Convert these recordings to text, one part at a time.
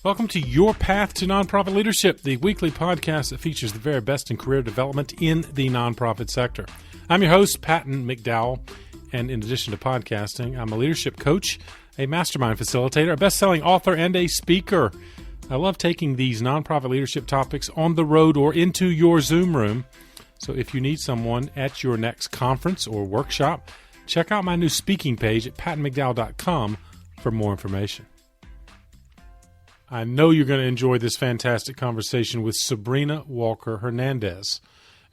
Welcome to Your Path to Nonprofit Leadership, the weekly podcast that features the very best in career development in the nonprofit sector. I'm your host, Patton McDowell, and in addition to podcasting, I'm a leadership coach, a mastermind facilitator, a best-selling author, and a speaker. I love taking these nonprofit leadership topics on the road or into your Zoom room. So if you need someone at your next conference or workshop, check out my new speaking page at pattonmcdowell.com for more information. I know you're going to enjoy this fantastic conversation with Sabrina Walker Hernandez.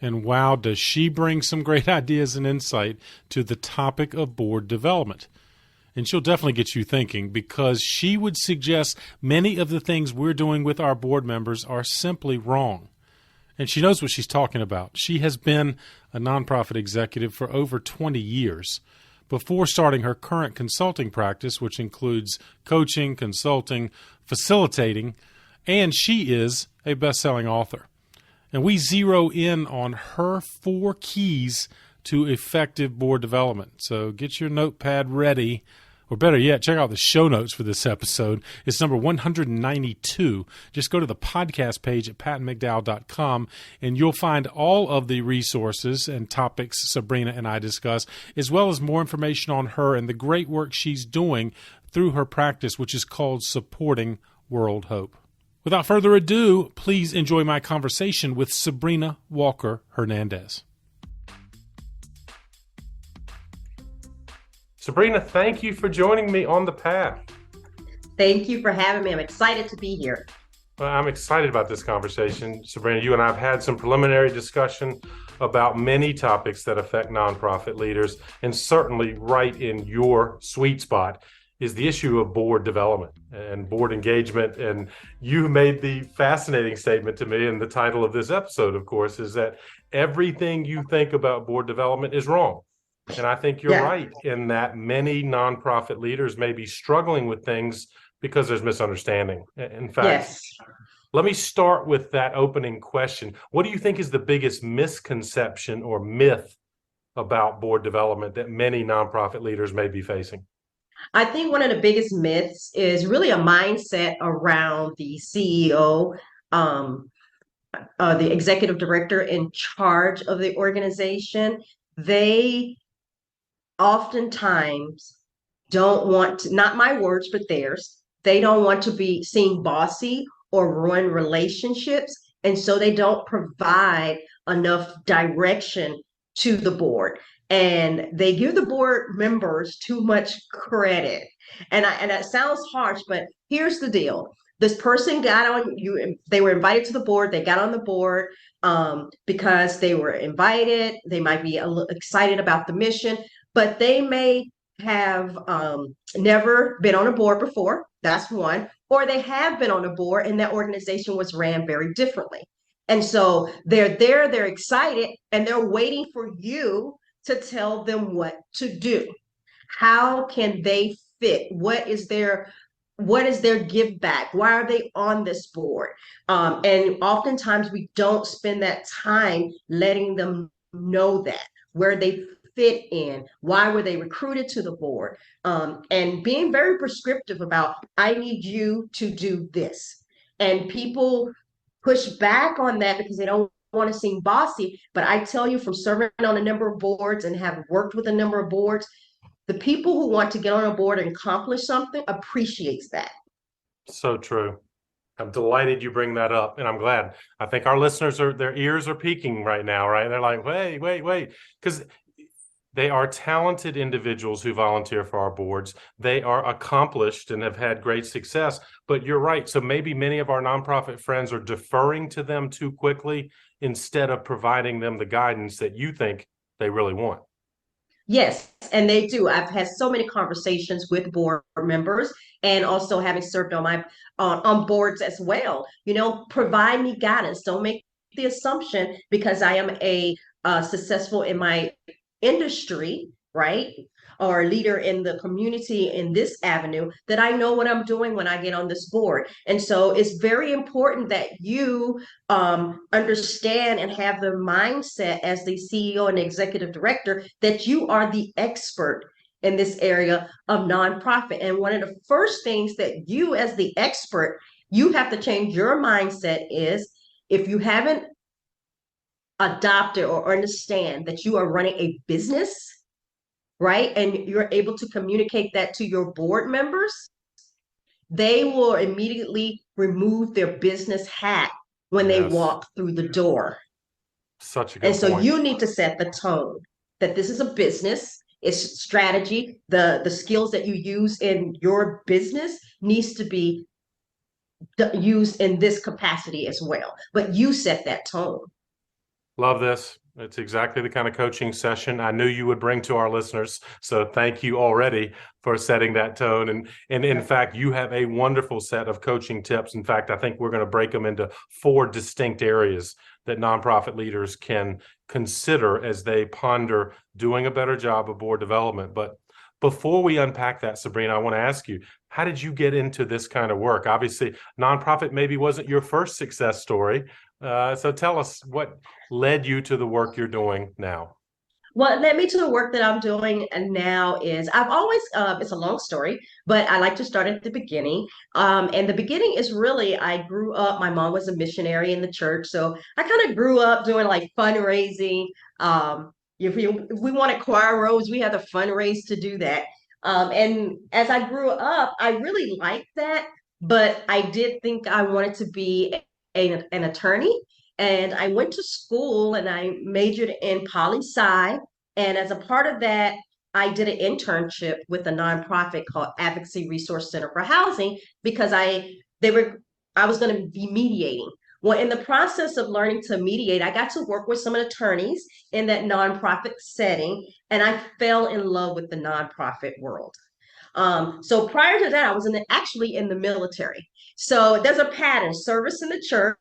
And wow, does she bring some great ideas and insight to the topic of board development. And she'll definitely get you thinking, because she would suggest many of the things we're doing with our board members are simply wrong. And she knows what she's talking about. She has been a nonprofit executive for over 20 years before starting her current consulting practice, which includes coaching, consulting, facilitating, and she is a best-selling author. And we zero in on her 4 keys to effective board development. So get your notepad ready, or better yet, check out the show notes for this episode. It's number 192. Just go to the podcast page at pattonmcdowell.com, and you'll find all of the resources and topics Sabrina and I discuss, as well as more information on her and the great work she's doing through her practice, which is called Supporting World Hope. Without further ado, please enjoy my conversation with Sabrina Walker Hernandez. Sabrina, thank you for joining me on the path. Thank you for having me. I'm excited to be here. Well, I'm excited about this conversation. Sabrina, you and I have had some preliminary discussion about many topics that affect nonprofit leaders, and certainly right in your sweet spot is the issue of board development and board engagement. And you made the fascinating statement to me, and the title of this episode, of course, is that everything you think about board development is wrong. And I think you're right in that many nonprofit leaders may be struggling with things because there's misunderstanding. In fact, let me start with that opening question. What do you think is the biggest misconception or myth about board development that many nonprofit leaders may be facing? I think one of the biggest myths is really a mindset around the CEO, the executive director in charge of the organization. They oftentimes don't want to, not my words, but theirs, they don't want to be seen bossy or ruin relationships. And so they don't provide enough direction to the board. And they give the board members too much credit. And that sounds harsh, but here's the deal. This person got on you, they were invited to the board, they got on the board because they were invited, they might be a little excited about the mission, but they may have never been on a board before. That's one. Or they have been on a board and that organization was ran very differently. And so they're there, they're excited, and they're waiting for you to tell them what to do. How can they fit? What is their give back? Why are they on this board? And oftentimes we don't spend that time letting them know that, where they fit in, why were they recruited to the board, and being very prescriptive about, I need you to do this. And people push back on that because they don't want to seem bossy. But I tell you, from serving on a number of boards and have worked with a number of boards, the people who want to get on a board and accomplish something appreciates that. So true. I'm delighted you bring that up, and I'm glad. I think our listeners their ears are peaking right now, right? They're like, wait, because they are talented individuals who volunteer for our boards. They are accomplished and have had great success. But you're right. So maybe many of our nonprofit friends are deferring to them too quickly instead of providing them the guidance that you think they really want. Yes, and they do. I've had so many conversations with board members, and also having served on my on boards as well. Provide me guidance. Don't make the assumption because I am a successful in my industry, right, or leader in the community in this avenue, that I know what I'm doing when I get on this board. And so it's very important that you understand and have the mindset as the CEO and executive director that you are the expert in this area of nonprofit. And one of the first things that you as the expert you have to change your mindset is if you haven't adopted or understand that you are running a business, right? And you're able to communicate that to your board members, they will immediately remove their business hat when they Yes. walk through the door. Such a And good so point. you need to set the tone that this is a business, it's strategy. The skills that you use in your business needs to be used in this capacity as well. But you set that tone. Love this. It's exactly the kind of coaching session I knew you would bring to our listeners. So thank you already for setting that tone. And in fact, you have a wonderful set of coaching tips. In fact, I think we're going to break them into 4 distinct areas that nonprofit leaders can consider as they ponder doing a better job of board development. But before we unpack that, Sabrina, I want to ask you, how did you get into this kind of work? Obviously, nonprofit maybe wasn't your first success story. So tell us what led you to the work you're doing now. What led me to the work that I'm doing now is I've always, it's a long story, but I like to start at the beginning. And the beginning is really, I grew up, my mom was a missionary in the church. So I kind of grew up doing like fundraising. If we wanted choir robes, we had to fundraise to do that. And as I grew up, I really liked that, but I did think I wanted to be an attorney. And I went to school and I majored in poli-sci. And as a part of that, I did an internship with a nonprofit called Advocacy Resource Center for Housing because I was going to be mediating. Well, in the process of learning to mediate, I got to work with some attorneys in that nonprofit setting, and I fell in love with the nonprofit world. So prior to that, I was actually in the military. So there's a pattern: service in the church,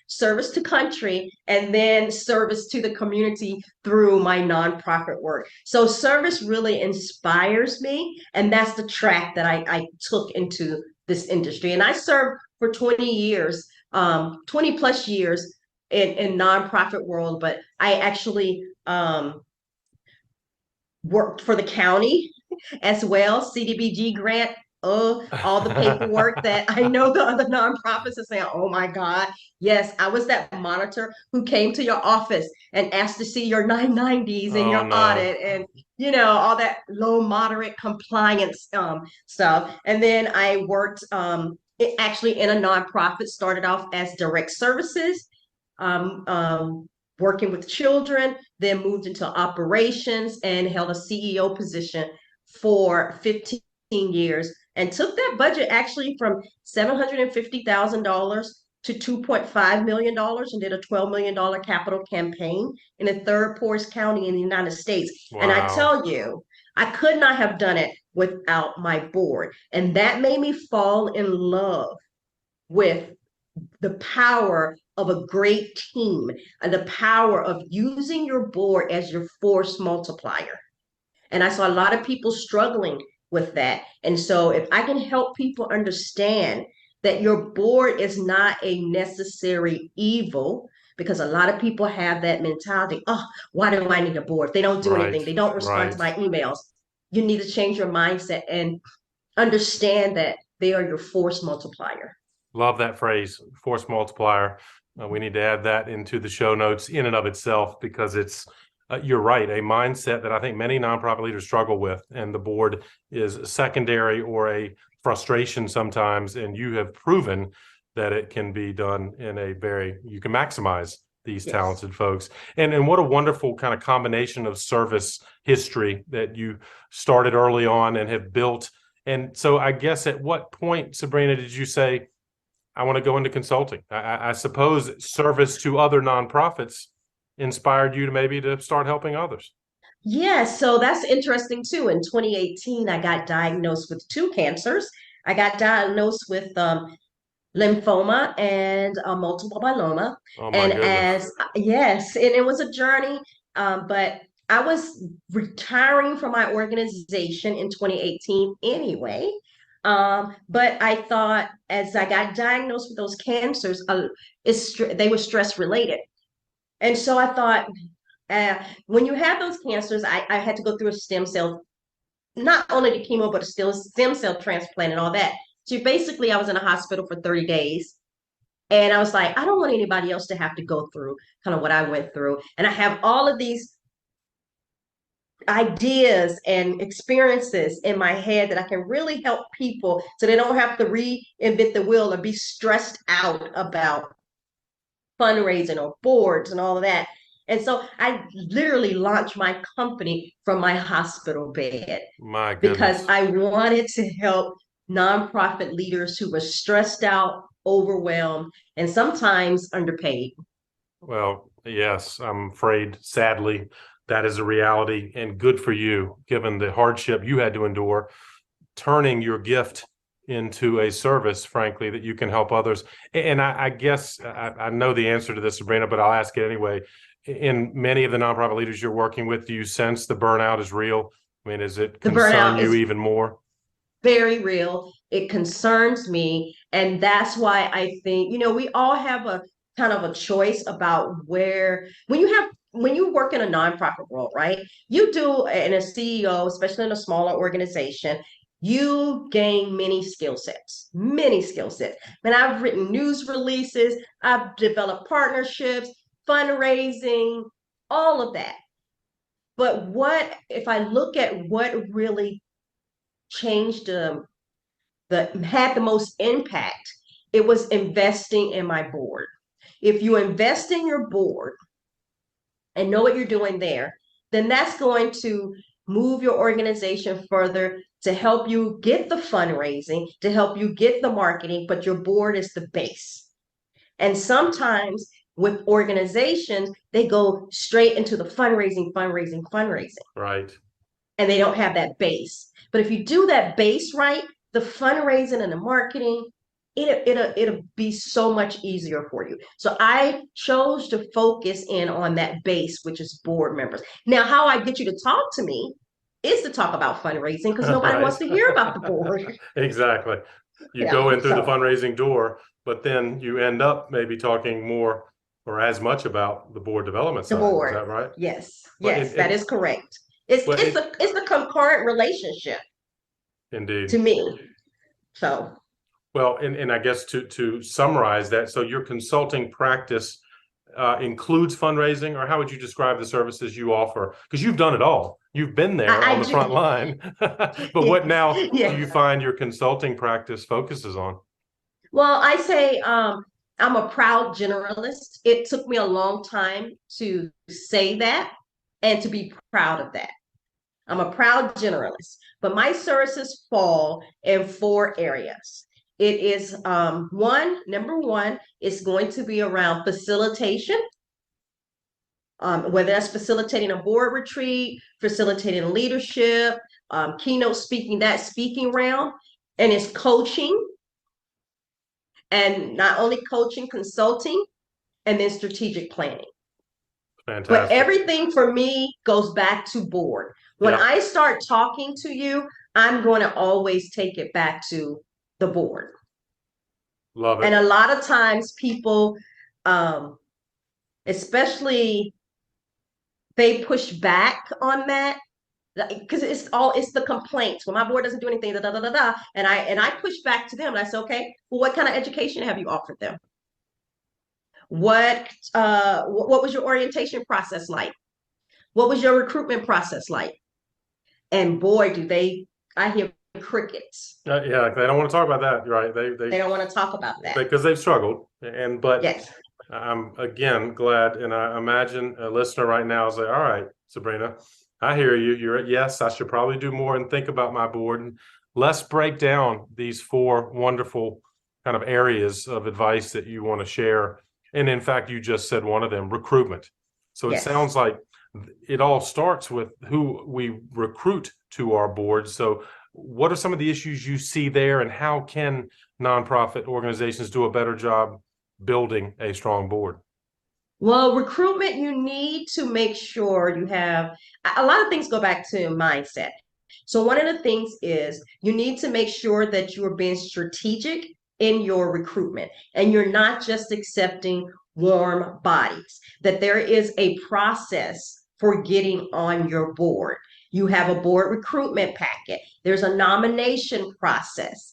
service to country, and then service to the community through my nonprofit work. So service really inspires me, and that's the track that I took into this industry. And I served for 20 years, 20 plus years in nonprofit world, but I actually worked for the county as well, CDBG grant. Oh, all the paperwork that I know the other nonprofits are saying, oh my God, yes, I was that monitor who came to your office and asked to see your 990s and Oh your no. audit and, all that low, moderate compliance stuff. And then I worked actually in a nonprofit, started off as direct services, um, um, working with children, then moved into operations and held a CEO position for 15 years and took that budget actually from $750,000 to $2.5 million and did a $12 million capital campaign in the third poorest county in the United States. And I Wow. tell you, I could not have done it without my board. And that made me fall in love with the power of a great team and the power of using your board as your force multiplier. And I saw a lot of people struggling with that. And so if I can help people understand that your board is not a necessary evil, because a lot of people have that mentality, oh, why do I need a board? They don't do Right. anything. They don't respond to Right. my emails. You need to change your mindset and understand that they are your force multiplier. Love that phrase, force multiplier. We need to add that into the show notes in and of itself because you're right, a mindset that I think many nonprofit leaders struggle with, and the board is secondary or a frustration sometimes. And you have proven that it can be done you can maximize these Yes. talented folks. And what a wonderful kind of combination of service history that you started early on and have built. And so I guess at what point, Sabrina, did you say, I want to go into consulting? I suppose service to other nonprofits inspired you to start helping others. Yeah, so that's interesting too. In 2018, I got diagnosed with 2 cancers. I got diagnosed with lymphoma and multiple myeloma. Oh my And goodness. yes, and it was a journey, but I was retiring from my organization in 2018 anyway. But I thought as I got diagnosed with those cancers, they were stress related. And so I thought, when you have those cancers, I had to go through a stem cell, not only the chemo, but still stem cell transplant and all that. So basically, I was in a hospital for 30 days. And I was like, I don't want anybody else to have to go through kind of what I went through. And I have all of these ideas and experiences in my head that I can really help people so they don't have to reinvent the wheel or be stressed out about fundraising or boards and all of that. And so I literally launched my company from my hospital bed My because goodness. I wanted to help nonprofit leaders who were stressed out, overwhelmed, and sometimes underpaid. Well, yes, I'm afraid, sadly, that is a reality, and good for you, given the hardship you had to endure, turning your gift into a service, frankly, that you can help others. And I guess I know the answer to this, Sabrina, but I'll ask it anyway. In many of the nonprofit leaders you're working with, do you sense the burnout is real? I mean, does it The concern burnout you is even more? very real. It concerns me. And that's why I think, we all have a kind of a choice about when you work in a nonprofit world, right? You do, and a CEO, especially in a smaller organization, you gain many skill sets. And I've written news releases, I've developed partnerships, fundraising, all of that. But if I look at what really changed that had the most impact, it was investing in my board. If you invest in your board and know what you're doing there, then that's going to move your organization further to help you get the fundraising, to help you get the marketing, but your board is the base. And sometimes with organizations, they go straight into the fundraising, Right. and they don't have that base. But if you do that base right, the fundraising and the marketing, it'll be so much easier for you. So I chose to focus in on that base, which is board members. Now, how I get you to talk to me is to talk about fundraising because nobody Right. wants to hear about the board. Exactly. You go Yeah. in through the So fundraising door, but then you end up maybe talking more or as much about the board development the side. Is board, that right? yes, But yes, that is correct. It's but it's a it's a concurrent relationship to indeed. me. So Well, and I guess to summarize that, so your consulting practice includes fundraising, or how would you describe the services you offer? Because you've done it all. You've been there on I the front do. line. But what Yes, now do you yes. find your consulting practice focuses on? Well, I say I'm a proud generalist. It took me a long time to say that and to be proud of that. I'm a proud generalist, but my services fall in four areas. It is number one is going to be around facilitation, whether that's facilitating a board retreat, facilitating leadership, keynote speaking, that speaking round, and it's coaching, and not only coaching, consulting, and then strategic planning. But Fantastic. everything for me goes back to board. When Yeah, I start talking to you, I'm going to always take it back to the board. love And it. a lot of times people, um, especially they push back on that because it's the complaints. Well, my board doesn't do anything, da da da da da. And I push back to them and I say, okay, well, what kind of education have you offered them? What was your orientation process like? What was your recruitment process like? And boy, I hear crickets. Yeah, they don't want to talk about that, right? They don't want to talk about that. because they've struggled, but Yes. I'm again glad, and I imagine a listener right now is like, all right, Sabrina, I hear you. You're yes, I should probably do more and think about my board. And let's break down these four wonderful kind of areas of advice that you want to share. And in fact, you just said one of them, recruitment. So it Yes. sounds like it all starts with who we recruit to our board. So what are some of the issues you see there, and how can nonprofit organizations do a better job building a strong board? Well, recruitment, you need to make sure you have a lot of things go back to mindset. So one of the things is you need to make sure that you are being strategic in your recruitment and you're not just accepting warm bodies, that there is a process for getting on your board. You have a board recruitment packet. There's a nomination process.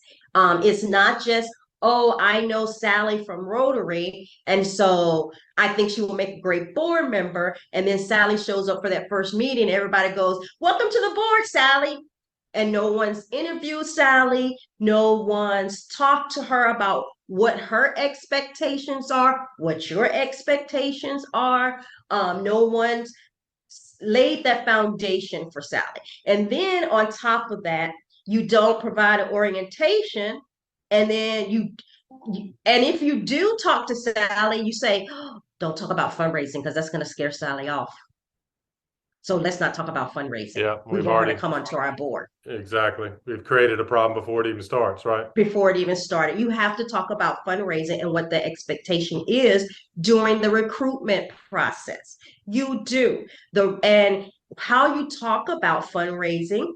It's not just, oh, I know Sally from Rotary, and so I think she will make a great board member. And then Sally shows up for that first meeting. Everybody goes, welcome to the board, Sally. And no one's interviewed Sally. No one's talked to her about what her expectations are, what your expectations are. No one's laid that foundation for Sally. And then on top of that, you don't provide an orientation. And then and if you do talk to Sally, you say, oh, don't talk about fundraising because that's going to scare Sally off. So let's not talk about fundraising. Yeah, We want her to come onto our board. Exactly. We've created a problem before it even starts, right? Before it even started. You have to talk about fundraising and what the expectation is during the recruitment process. You do. And how you talk about fundraising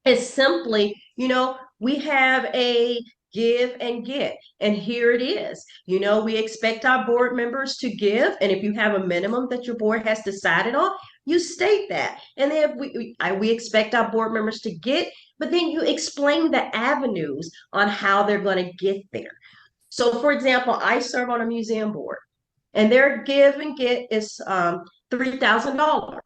is simply, we have a give and get. And here it is. We expect our board members to give. And if you have a minimum that your board has decided on, you state that. And then if we expect our board members to get, but then you explain the avenues on how they're going to get there. So for example, I serve on a museum board and their give and get is $3,000.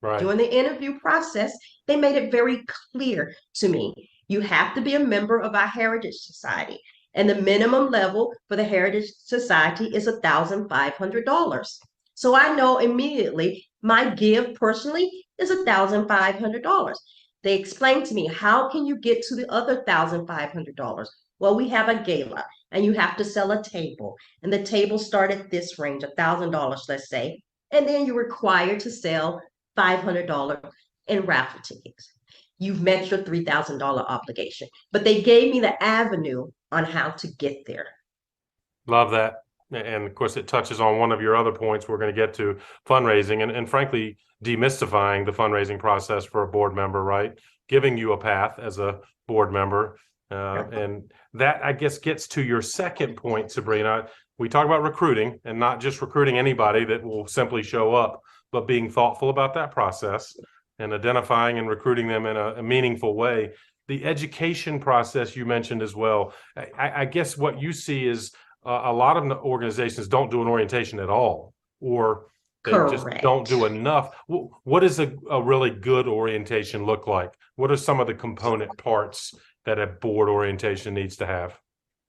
Right. During the interview process, they made it very clear to me. You have to be a member of our Heritage Society. And the minimum level for the Heritage Society is $1,500. So I know immediately my give personally is $1,500. They explained to me, how can you get to the other $1,500? Well, we have a gala and you have to sell a table. And the table start at this range, $1,000, let's say. And then you're required to sell $500 in raffle tickets. You've met your $3,000 obligation. But they gave me the avenue on how to get there. Love that. And of course, it touches on one of your other points we're going to get to, fundraising, and frankly, demystifying the fundraising process for a board member, right? Giving you a path as a board member. And that, I guess, gets to your second point, Sabrina. We talk about recruiting and not just recruiting anybody that will simply show up, but being thoughtful about that process and identifying and recruiting them in a meaningful way. The education process you mentioned as well. I guess what you see is a lot of organizations don't do an orientation at all, or they just don't do enough. What does a really good orientation look like? What are some of the component parts that a board orientation needs to have?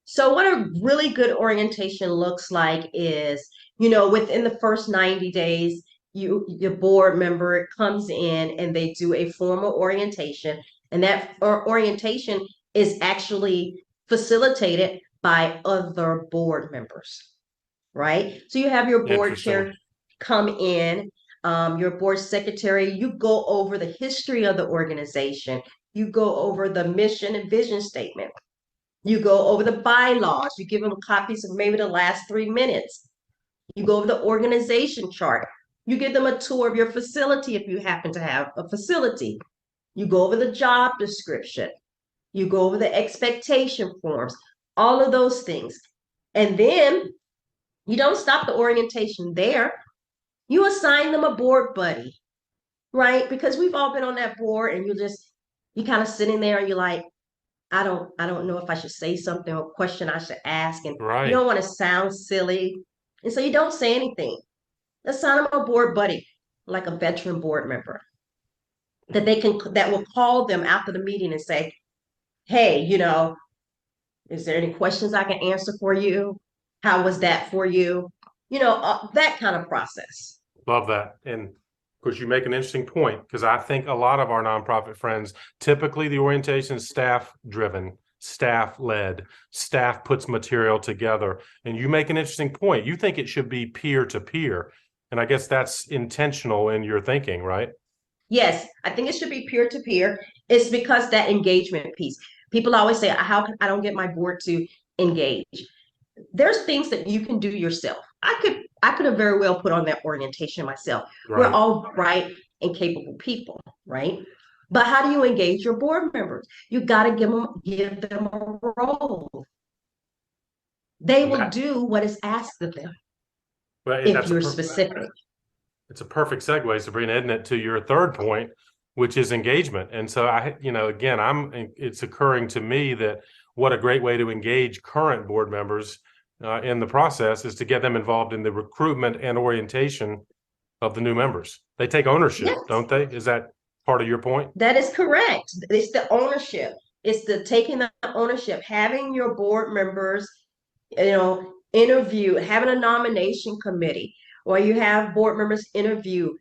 So what a really good orientation looks like is, within the first 90 days, your board member comes in and they do a formal orientation. And that orientation is actually facilitated by other board members, right? So you have your board chair come in, your board secretary, you go over the history of the organization. You go over the mission and vision statement. You go over the bylaws. You give them copies of maybe the last 3 minutes. You go over the organization chart. You give them a tour of your facility if you happen to have a facility. You go over the job description. You go over the expectation forms, all of those things. And then you don't stop the orientation there. You assign them a board buddy, right? Because we've all been on that board and you kind of sitting there and you're like, I don't know if I should say something or question I should ask. And right. You don't want to sound silly. And so you don't say anything. Assign them a board buddy, like a veteran board member, that will call them after the meeting and say, hey, is there any questions I can answer for you? How was that for you? That kind of process. Love that. And of course, you make an interesting point, because I think a lot of our nonprofit friends, typically the orientation is staff driven, staff led, staff puts material together. And you make an interesting point. You think it should be peer to peer. And I guess that's intentional in your thinking, right? Yes, I think it should be peer to peer. It's because that engagement piece. People always say, how can I don't get my board to engage? There's things that you can do yourself. I could have very well put on that orientation myself. Right. We're all bright and capable people, right? But how do you engage your board members? You got to give them a role. They will do what is asked of them. If you're specific. It's a perfect segue, Sabrina, isn't it, to your third point, which is engagement. And so again, it's occurring to me that what a great way to engage current board members in the process is to get them involved in the recruitment and orientation of the new members. They take ownership, Yes, don't they? Is that part of your point? that is correct. It's the ownership. It's the taking the ownership, having your board members, interview, having a nomination committee, or you have board members interview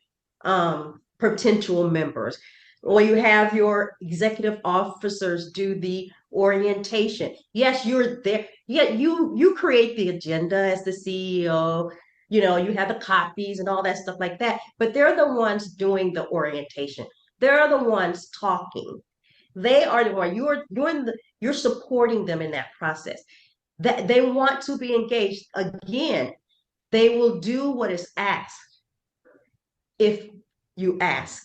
potential members, or you have your executive officers do the orientation. Yes, you're there. Yeah, you create the agenda as the CEO. You have the copies and all that stuff like that, but they're the ones doing the orientation. They're the ones talking. They are the one you're supporting them in that process. That they want to be engaged. Again, they will do what is asked if you ask.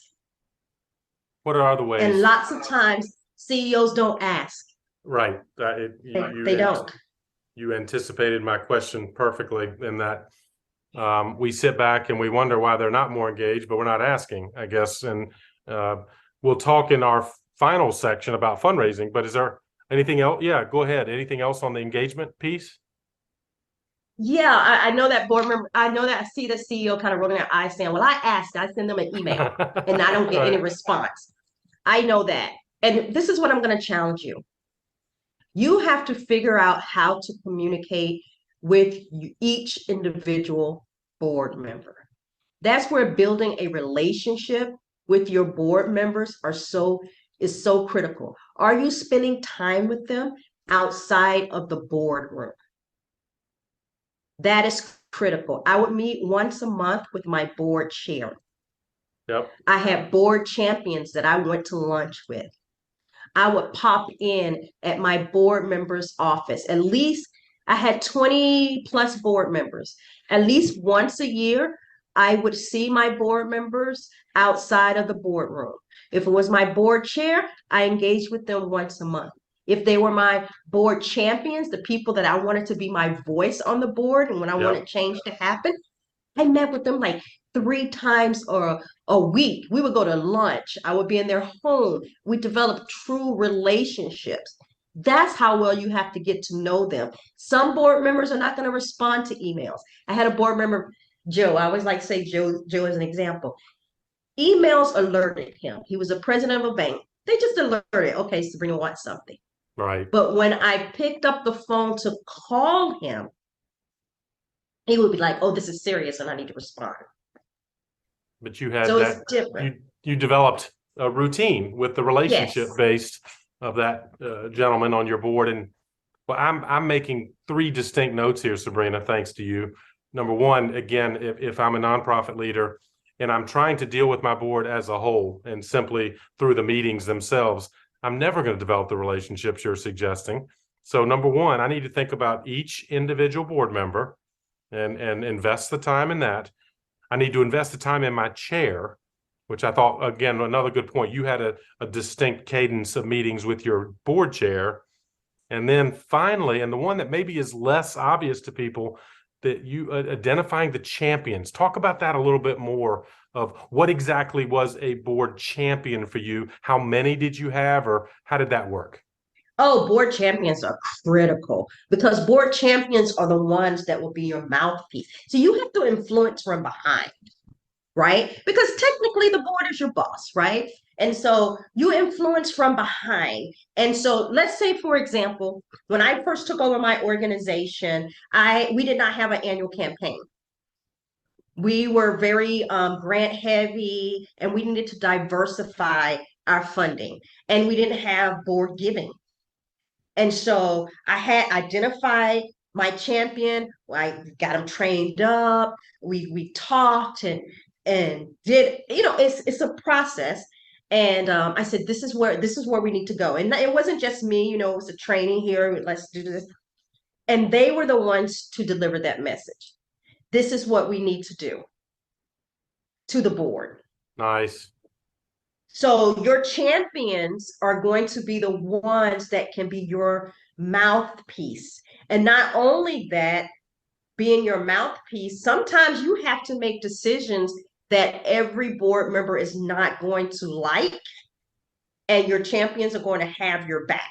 What are other ways? And lots of times CEOs don't ask. Right. They don't. You anticipated my question perfectly in that we sit back and we wonder why they're not more engaged, but we're not asking, I guess. And we'll talk in our final section about fundraising, but is there anything else? Yeah, go ahead. Anything else on the engagement piece? Yeah, I know that board member. I know that I see the CEO kind of rolling their eyes saying, well, I asked, I send them an email and I don't get any response. I know that. And this is what I'm going to challenge you. You have to figure out how to communicate with each individual board member. That's where building a relationship with your board members is so critical. Are you spending time with them outside of the boardroom? That is critical. I would meet once a month with my board chair. Yep. I had board champions that I went to lunch with. I would pop in at my board member's office. At least I had 20 plus board members. At least once a year, I would see my board members outside of the boardroom. If it was my board chair, I engaged with them once a month. If they were my board champions, the people that I wanted to be my voice on the board, and when I wanted change to happen, I met with them like 3 times or a week. We would go to lunch. I would be in their home. We developed true relationships. That's how well you have to get to know them. Some board members are not going to respond to emails. I had a board member, Joe. I always like to say Joe as an example. Emails alerted him. He was a president of a bank. They just alerted, okay, Sabrina wants something. Right. But when I picked up the phone to call him, he would be like, oh, this is serious and I need to respond. But you had so that, it's different. You developed a routine with the relationship based of that gentleman on your board. And well, I'm making 3 distinct notes here, Sabrina, thanks to you. Number one, again, if I'm a nonprofit leader and I'm trying to deal with my board as a whole and simply through the meetings themselves, I'm never going to develop the relationships you're suggesting. So number one, I need to think about each individual board member and invest the time in that. I need to invest the time in my chair, which I thought, again, another good point. You had a distinct cadence of meetings with your board chair. And then finally, and the one that maybe is less obvious to people, that you identifying the champions. Talk about that a little bit more of what exactly was a board champion for you? How many did you have, or how did that work? Oh, board champions are critical because board champions are the ones that will be your mouthpiece. So you have to influence from behind, right? Because technically the board is your boss, right? And so you influence from behind. And so let's say, for example, when I first took over my organization, we did not have an annual campaign. We were very grant heavy and we needed to diversify our funding, and we didn't have board giving. And so I had identified my champion. I got him trained up. We talked and did, it's a process. And I said, this is where we need to go. And it wasn't just me, it was a training here. Let's do this. And they were the ones to deliver that message. This is what we need to do to the board. Nice. So your champions are going to be the ones that can be your mouthpiece. And not only that, being your mouthpiece, sometimes you have to make decisions that every board member is not going to like, and your champions are going to have your back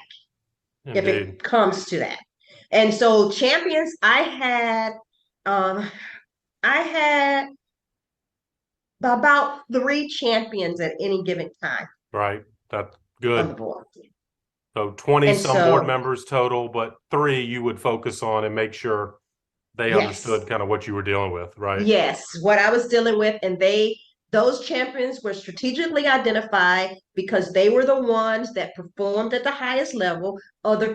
if Indeed. it comes to that. And so champions, um, I had about 3 champions at any given time Right. That's on the good. board. So 20 And some board so, members total, but 3 you would focus on and make sure they yes, understood kind of what you were dealing with, right? yes, what I was dealing with, and those champions were strategically identified because they were the ones that performed at the highest level. Other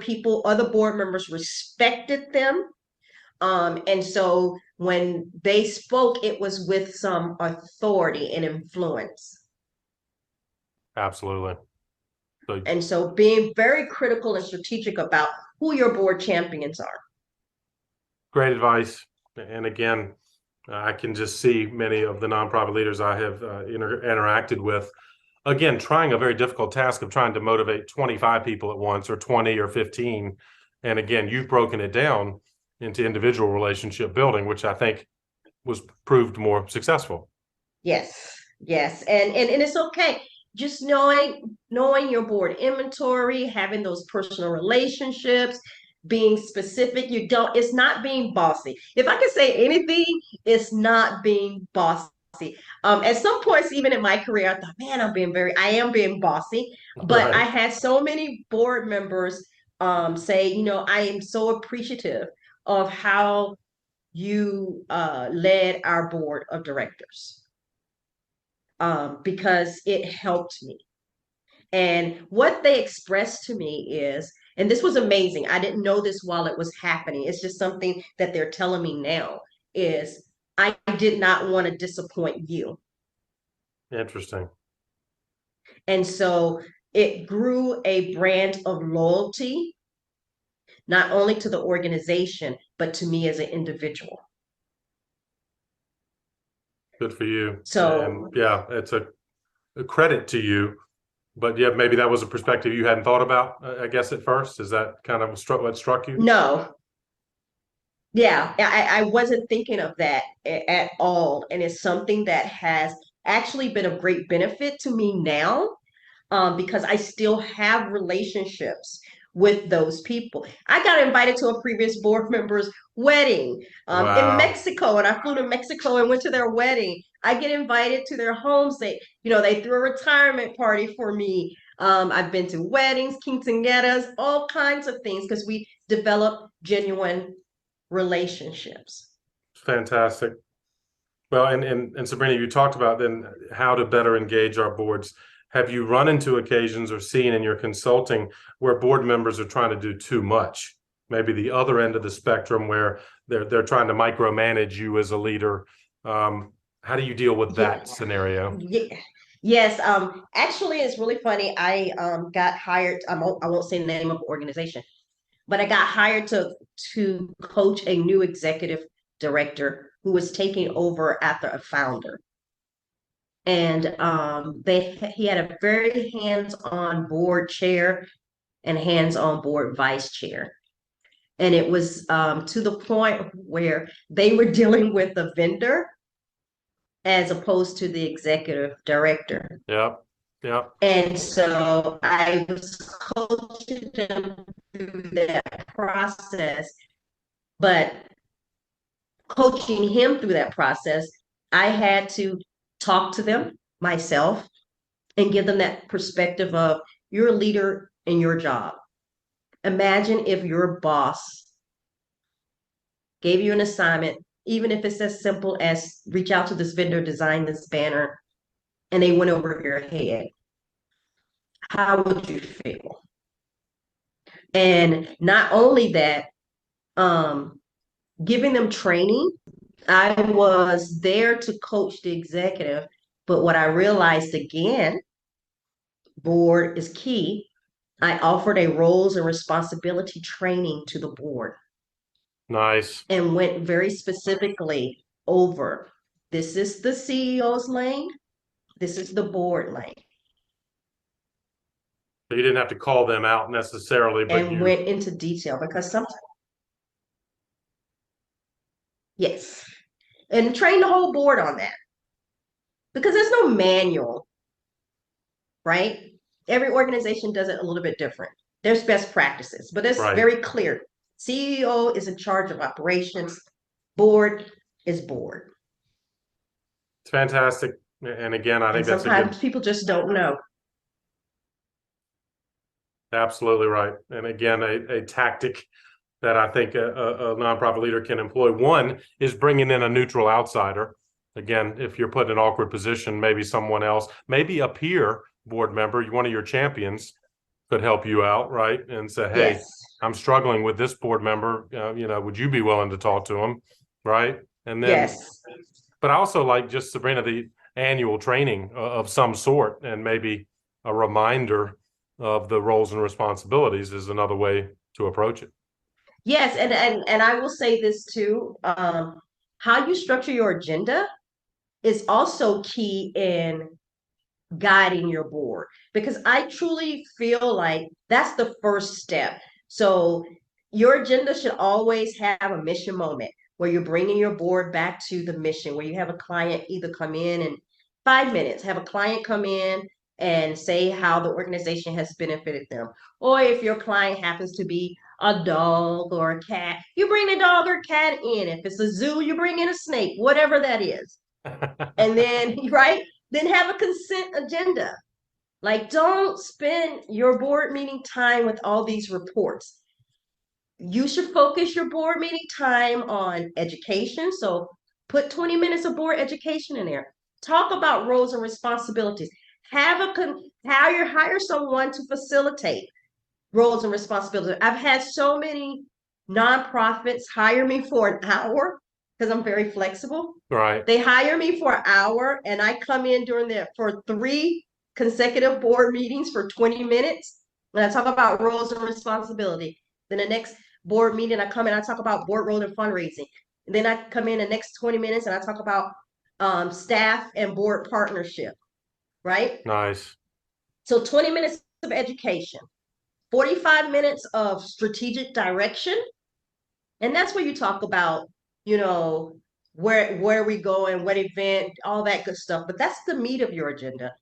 board members respected them. And so when they spoke, it was with some authority and influence. Absolutely. So And so being very critical and strategic about who your board champions are. great advice. And again, I can just see many of the nonprofit leaders I have interacted with, again, trying a very difficult task of trying to motivate 25 people at once, or 20 or 15. And again, you've broken it down into individual relationship building, which I think was proved more successful. Yes, yes. And it's okay. Just knowing your board inventory, having those personal relationships, being specific. It's not being bossy. If I can say anything, it's not being bossy. At some points, even in my career, I thought, man, I am being bossy. But I Right. had so many board members say, I am so appreciative of how you led our board of directors, because it helped me. And what they expressed to me is, and this was amazing, I didn't know this while it was happening. It's just something that they're telling me now, is I did not want to disappoint you. Interesting. And so it grew a brand of loyalty, not only to the organization, but to me as an individual. Good for you. And So yeah, it's a credit to you. But yeah, maybe that was a perspective you hadn't thought about, I guess, at first. Is that kind of what struck you? no, yeah, I wasn't thinking of that at all. And it's something that has actually been of great benefit to me now, because I still have relationships with those people. I got invited to a previous board member's wedding in Wow. Mexico, and I flew to Mexico and went to their wedding. I get invited to their homes. They threw a retirement party for me. I've been to weddings, quinceañeras, all kinds of things because we develop genuine relationships. Fantastic. Well, and Sabrina, you talked about then how to better engage our boards. Have you run into occasions or seen in your consulting where board members are trying to do too much? Maybe the other end of the spectrum where they're trying to micromanage you as a leader. How do you deal with Yeah, that scenario? yeah. Yes, actually, it's really funny. I got hired. I won't say the name of the organization, but I got hired to coach a new executive director who was taking over after a founder. And he had a very hands-on board chair and hands-on board vice chair. And it was to the point where they were dealing with the vendor as opposed to the executive director. Yep. Yep. And so I was coaching them through that process, but coaching him through that process, I had to talk to them myself and give them that perspective of, you're a leader in your job. Imagine if your boss gave you an assignment, even if it's as simple as reach out to this vendor, design this banner, and they went over your head. How would you feel? And not only that, um, giving them training. I was there to coach the executive, but what I realized again, board is key. I offered a roles and responsibility training to the board Nice. and went very specifically over, this is the CEO's lane, this is the board lane, So you didn't have to call them out necessarily, but and you went into detail because sometimes, yes, and train the whole board on that. because there's no manual, right? Every organization does it a little bit different. There's best practices, but it's Right. very clear. CEO is in charge of operations, board is board. It's fantastic. And again, I And think that's a good, sometimes people just don't know. absolutely right. And again, a tactic that I think a nonprofit leader can employ. One is bringing in a neutral outsider. Again, if you're put in an awkward position, maybe someone else, maybe a peer board member, one of your champions could help you out, right? And say, hey, Yes. I'm struggling with this board member. Would you be willing to talk to him, right? And then, Yes. but I also like just Sabrina, the annual training of some sort, and maybe a reminder of the roles and responsibilities is another way to approach it. Yes, and I will say this too. How you structure your agenda is also key in guiding your board because I truly feel like that's the first step. So your agenda should always have a mission moment where you're bringing your board back to the mission, where you have a client either come in and 5 minutes, have a client come in and say how the organization has benefited them. Or if your client happens to be a dog or a cat, you bring the dog or cat in. If it's a zoo, you bring in a snake, whatever that is. And then, right? Then have a consent agenda. Like, don't spend your board meeting time with all these reports. You should focus your board meeting time on education. So put 20 minutes of board education in there. Talk about roles and responsibilities. Hire someone to facilitate roles and responsibilities. I've had so many nonprofits hire me for an hour because I'm very flexible. Right. They hire me for an hour and I come in for 3 consecutive board meetings for 20 minutes. And I talk about roles and responsibility. Then the next board meeting, I come in, I talk about board role and fundraising. And then I come in the next 20 minutes and I talk about staff and board partnership, right? Nice. So 20 minutes of education, 45 minutes of strategic direction. And that's where you talk about, you know, where we go and what event, all that good stuff. But that's the meat of your agenda.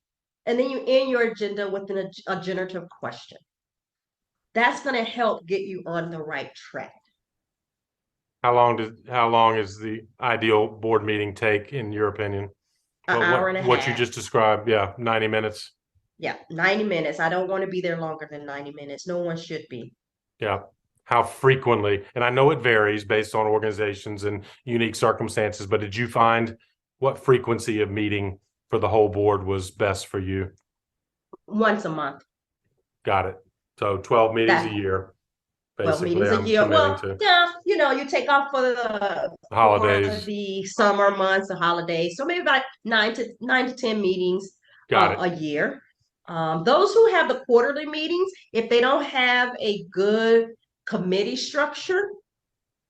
And then you end your agenda with a generative question. That's going to help get you on the right track. How long is the ideal board meeting take in your opinion? An hour and a What you half. just described, yeah, 90 minutes. Yeah, 90 minutes. I don't want to be there longer than 90 minutes. No one should be. Yeah. How frequently, and I know it varies based on organizations and unique circumstances, but did you find what frequency of meeting for the whole board was best for you? Once a month. Got it. So 12 meetings a That year, 12 basically, meetings a I'm year. committing Well, to yeah, you take off for holidays. the summer months, the holidays. So maybe about 9 to 10 meetings Got it. a year. Those who have the quarterly meetings, if they don't have a good committee structure,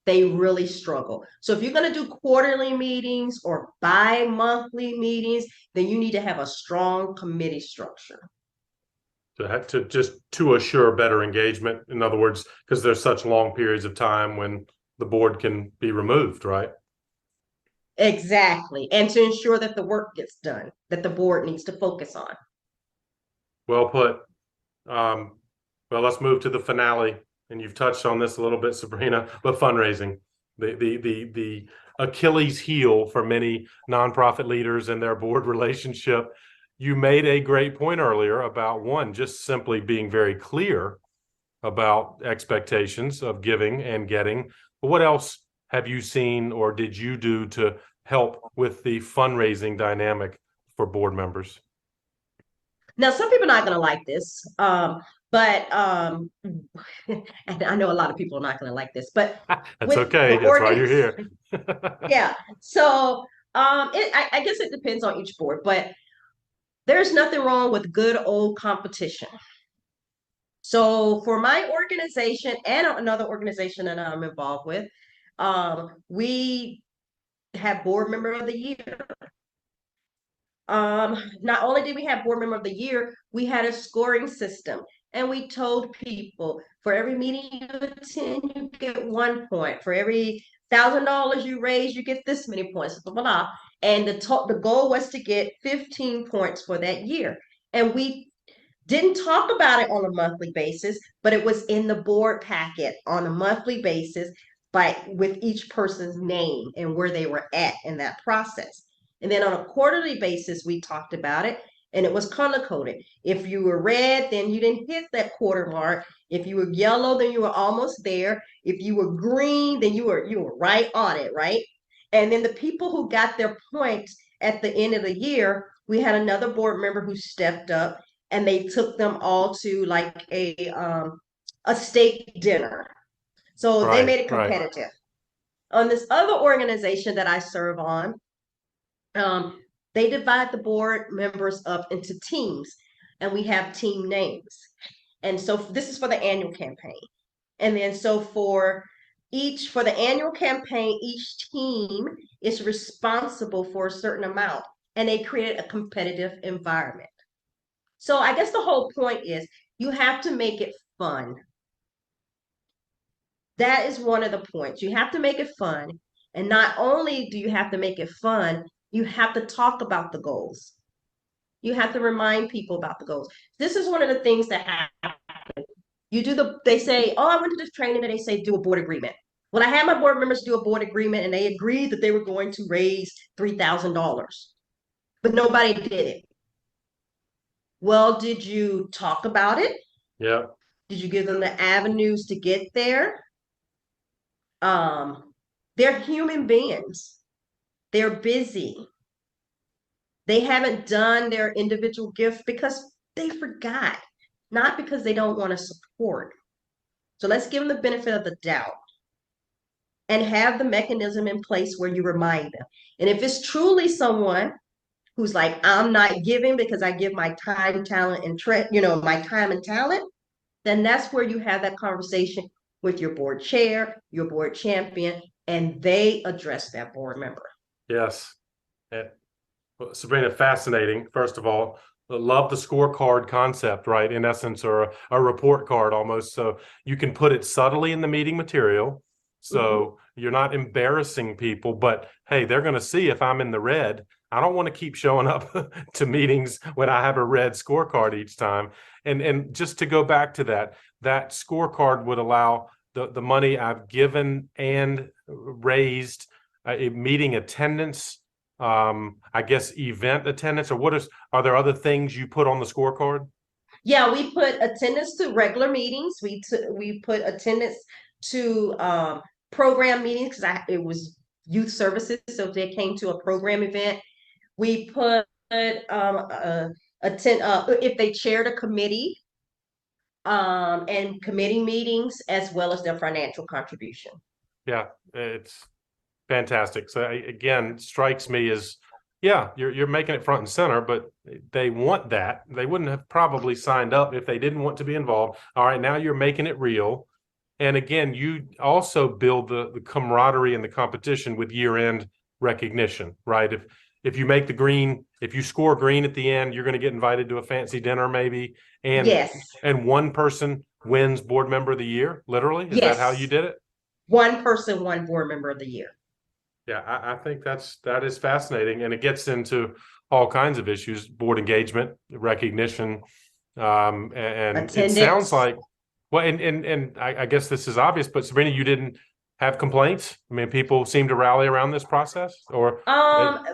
they really struggle. So if you're going to do quarterly meetings or bi-monthly meetings, then you need to have a strong committee structure. To assure better engagement. In other words, because there's such long periods of time when the board can be removed, right? Exactly. And to ensure that the work gets done, that the board needs to focus on. Well put. Well, let's move to the finale, and you've touched on this a little bit, Sabrina, but fundraising, the Achilles heel for many nonprofit leaders and their board relationship. You made a great point earlier about one, just simply being very clear about expectations of giving and getting. But what else have you seen or did you do to help with the fundraising dynamic for board members? Now, some people are not going to like this, but and I know a lot of people are not going to like this, but That's with the okay. That's why you're here. yeah. So I guess it depends on each board, but there's nothing wrong with good old competition. So for my organization and another organization that I'm involved with, we have board member of the year. Not only did we have board member of the year, we had a scoring system. And we told people for every meeting you attend, you get 1 point. For every $1,000 you raise, you get this many points, blah, blah, blah. And the goal was to get 15 points for that year. And we didn't talk about it on a monthly basis, but it was in the board packet on a monthly basis with each person's name and where they were at in that process. And then on a quarterly basis, we talked about it, and it was color coded. If you were red, then you didn't hit that quarter mark. If you were yellow, then you were almost there. If you were green, then you were right on it, right? And then the people who got their points at the end of the year, we had another board member who stepped up, and they took them all to like a steak dinner. So they made it competitive. On this other organization that I serve on, they divide the board members up into teams, and we have team names. And so this is for the annual campaign. And then so for the annual campaign, each team is responsible for a certain amount, and they create a competitive environment. So I guess the whole point is you have to make it fun. That is one of the points. You have to make it fun. And not only do you have to make it fun, you have to talk about the goals. You have to remind people about the goals. This is one of the things that happen. They say, oh, I went to this training and they say, do a board agreement. Well, I had my board members do a board agreement and they agreed that they were going to raise $3,000, but nobody did it. Well, did you talk about it? Yeah. Did you give them the avenues to get there? They're human beings. They're busy. They haven't done their individual gift because they forgot, not because they don't want to support. So let's give them the benefit of the doubt and have the mechanism in place where you remind them. And if it's truly someone who's like, I'm not giving because I give my time, talent, and my time and talent, then that's where you have that conversation with your board chair, your board champion, and they address that board member. Yes. Well, Sabrina, fascinating. First of all, love the scorecard concept, right? In essence, or a report card almost. So you can put it subtly in the meeting material. So you're not embarrassing people, but hey, they're going to see if I'm in the red. I don't want to keep showing up to meetings when I have a red scorecard each time. And just to go back to that scorecard would allow the money I've given and raised, meeting attendance, I guess event attendance, or are there other things you put on the scorecard? Yeah, we put attendance to regular meetings. We put attendance to program meetings because it was youth services. So if they came to a program event, we put if they chaired a committee, and committee meetings, as well as their financial contribution. Yeah, it's fantastic. So again, strikes me as, yeah, you're making it front and center, but they want that. They wouldn't have probably signed up if they didn't want to be involved. All right, now you're making it real. And again, you also build the camaraderie and the competition with year-end recognition, right? If you make the green, if you score green at the end, you're going to get invited to a fancy dinner maybe. And yes. And one person wins board member of the year, literally? Is that how you did it? One person won board member of the year. Yeah, I think that is fascinating, and it gets into all kinds of issues: board engagement, recognition, and attendance. It sounds like, well, and I guess this is obvious, but Sabrina, you didn't have complaints? I mean, people seem to rally around this process, or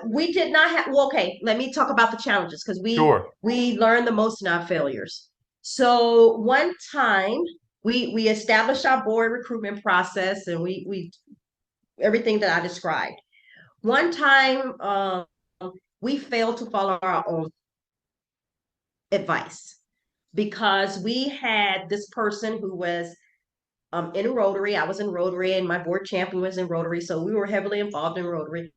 we did not have. Well, okay, let me talk about the challenges because we learned the most in our failures. So one time we established our board recruitment process, and we everything that I described. One time, we failed to follow our own advice because we had this person who was in Rotary. I was in Rotary, and my board champion was in Rotary, so we were heavily involved in Rotary.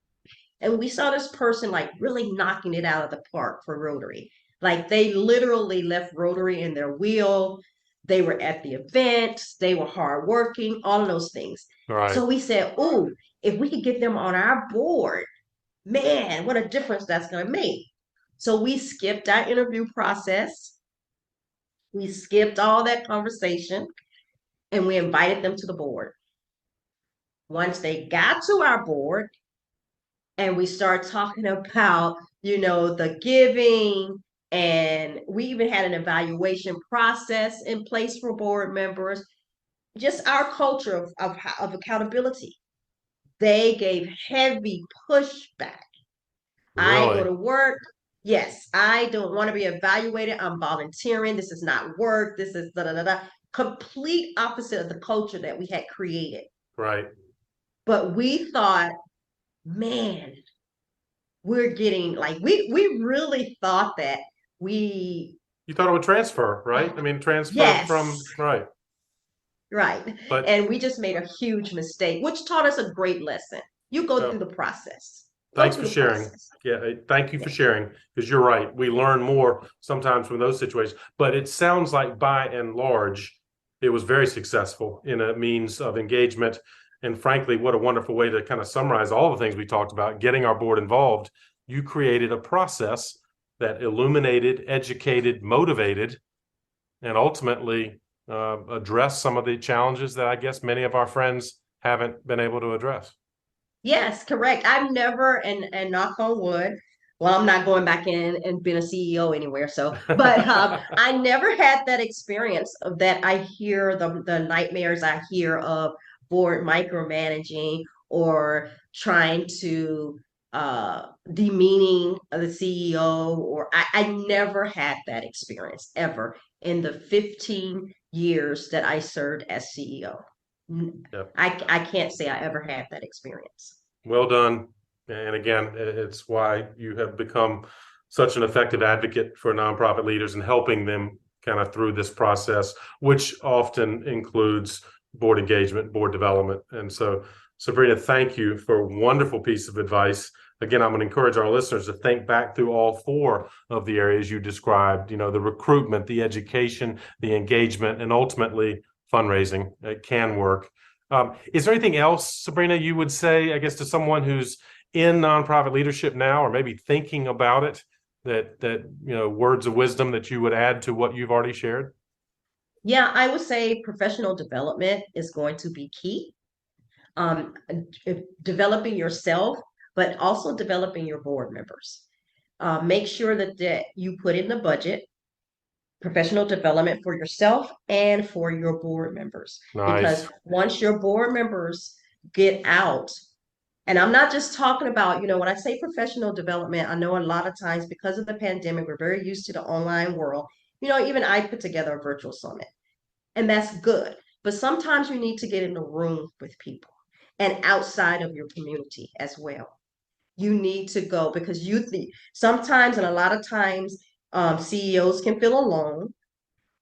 And we saw this person like really knocking it out of the park for Rotary. Like they literally left Rotary in their wheel. They were at the events. They were hardworking, all of those things. Right. So we said, oh, if we could get them on our board, man, what a difference that's going to make. So we skipped our interview process. We skipped all that conversation, and we invited them to the board. Once they got to our board and we start talking about, the giving, and we even had an evaluation process in place for board members, just our culture of accountability. They gave heavy pushback. I go Really? to work. Yes, I don't want to be evaluated. I'm volunteering. This is not work. This is da da da da. Complete opposite of the culture that we had created. Right. But we thought, man, we're getting like we really thought that we You thought it would transfer, right? I mean, transfer yes, from, right. right. But And we just made a huge mistake, which taught us a great lesson. You go uh, through the process. Go thanks through for the sharing. process. Yeah, thank you for Yeah. sharing, because you're right. We learn more sometimes from those situations. But it sounds like by and large, it was very successful in a means of engagement. And frankly, what a wonderful way to kind of summarize all the things we talked about, getting our board involved. You created a process that illuminated, educated, motivated, and ultimately addressed some of the challenges that I guess many of our friends haven't been able to address. Yes, correct. I've never, and knock on wood, well, I'm not going back in and being a CEO anywhere. So, but I never had that experience of that. I hear the nightmares I hear of board micromanaging or trying to demeaning the CEO, or I never had that experience ever in the 15 years that I served as CEO. Yep. I can't say I ever had that experience. Well done. And again, it's why you have become such an effective advocate for nonprofit leaders and helping them kind of through this process, which often includes board engagement, board development. And so, Sabrina, thank you for a wonderful piece of advice. Again, I'm going to encourage our listeners to think back through all four of the areas you described, the recruitment, the education, the engagement, and ultimately fundraising. It can work. Is there anything else, Sabrina, you would say, I guess, to someone who's in nonprofit leadership now, or maybe thinking about it, that words of wisdom that you would add to what you've already shared? Yeah, I would say professional development is going to be key. Um, Developing yourself, but also developing your board members. Make sure that you put in the budget professional development for yourself and for your board members. Because Nice. once your board members get out, and I'm not just talking about, when I say professional development, I know a lot of times because of the pandemic, we're very used to the online world. Even I put together a virtual summit, and that's good. But sometimes you need to get in the room with people and outside of your community as well. You need to go because sometimes and a lot of times CEOs can feel alone,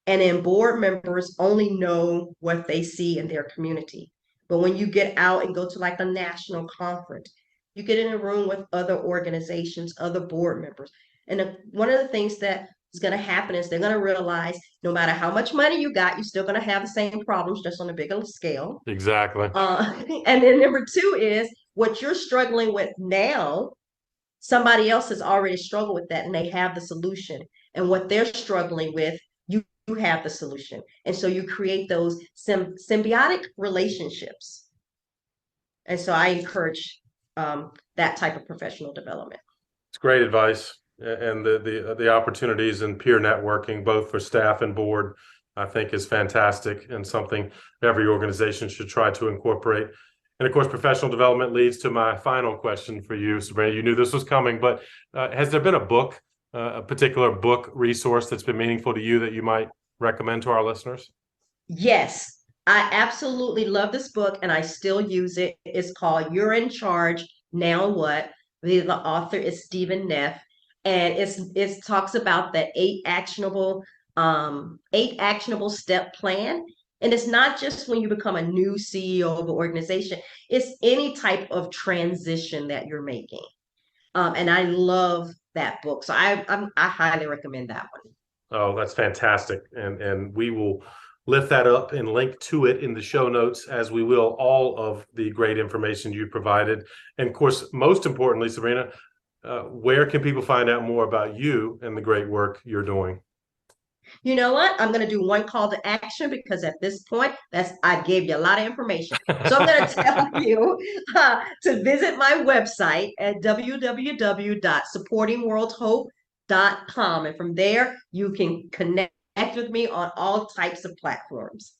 and then board members only know what they see in their community. But when you get out and go to like a national conference, you get in a room with other organizations, other board members. And one of the things that is going to happen is they're going to realize no matter how much money you got, you're still going to have the same problems, just on a bigger scale. Exactly. And then number two is what you're struggling with now, somebody else has already struggled with that and they have the solution. And what they're struggling with, you have the solution. And so you create those symbiotic relationships. And so I encourage that type of professional development. It's great advice. And the opportunities in peer networking, both for staff and board, I think is fantastic and something every organization should try to incorporate. And of course, professional development leads to my final question for you, Sabrina. You knew this was coming, but has there been a book, a particular book resource that's been meaningful to you that you might recommend to our listeners? Yes, I absolutely love this book and I still use it. It's called You're in Charge, Now What? The author is Stephen Neff. And it talks about the eight actionable step plan. And it's not just when you become a new CEO of an organization, it's any type of transition that you're making. And I love that book. So I highly recommend that one. Oh, that's fantastic. And we will lift that up and link to it in the show notes, as we will all of the great information you provided. And of course, most importantly, Sabrina, where can people find out more about you and the great work you're doing? You know what? I'm going to do one call to action because at this point, I gave you a lot of information. So I'm going to tell you to visit my website at www.supportingworldhope.com. And from there, you can connect with me on all types of platforms.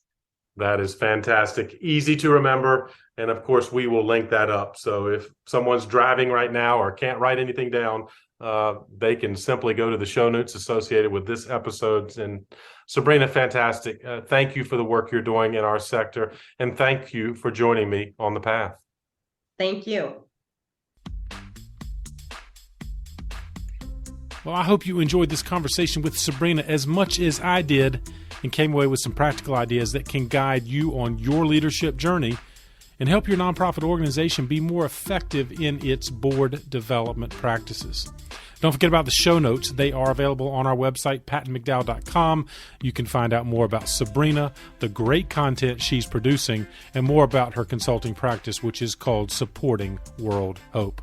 That is fantastic. Easy to remember. And of course, we will link that up. So if someone's driving right now or can't write anything down, they can simply go to the show notes associated with this episode. And Sabrina, fantastic. Thank you for the work you're doing in our sector. And thank you for joining me on the path. Thank you. Well, I hope you enjoyed this conversation with Sabrina as much as I did and came away with some practical ideas that can guide you on your leadership journey and help your nonprofit organization be more effective in its board development practices. Don't forget about the show notes. They are available on our website, pattonmcdowell.com. You can find out more about Sabrina, the great content she's producing, and more about her consulting practice, which is called Supporting World Hope.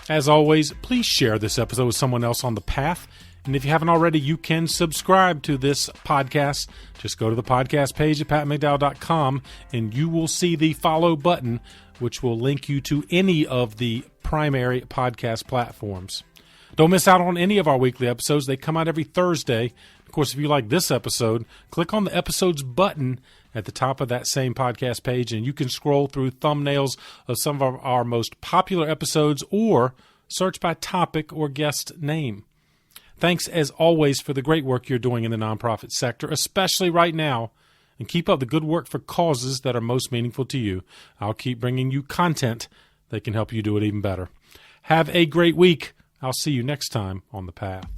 As always, please share this episode with someone else on the path. And if you haven't already, you can subscribe to this podcast. Just go to the podcast page at pattonmcdowell.com and you will see the follow button, which will link you to any of the primary podcast platforms. Don't miss out on any of our weekly episodes. They come out every Thursday. Of course, if you like this episode, click on the episodes button at the top of that same podcast page, and you can scroll through thumbnails of some of our most popular episodes or search by topic or guest name. Thanks, as always, for the great work you're doing in the nonprofit sector, especially right now, and keep up the good work for causes that are most meaningful to you. I'll keep bringing you content that can help you do it even better. Have a great week. I'll see you next time on The Path.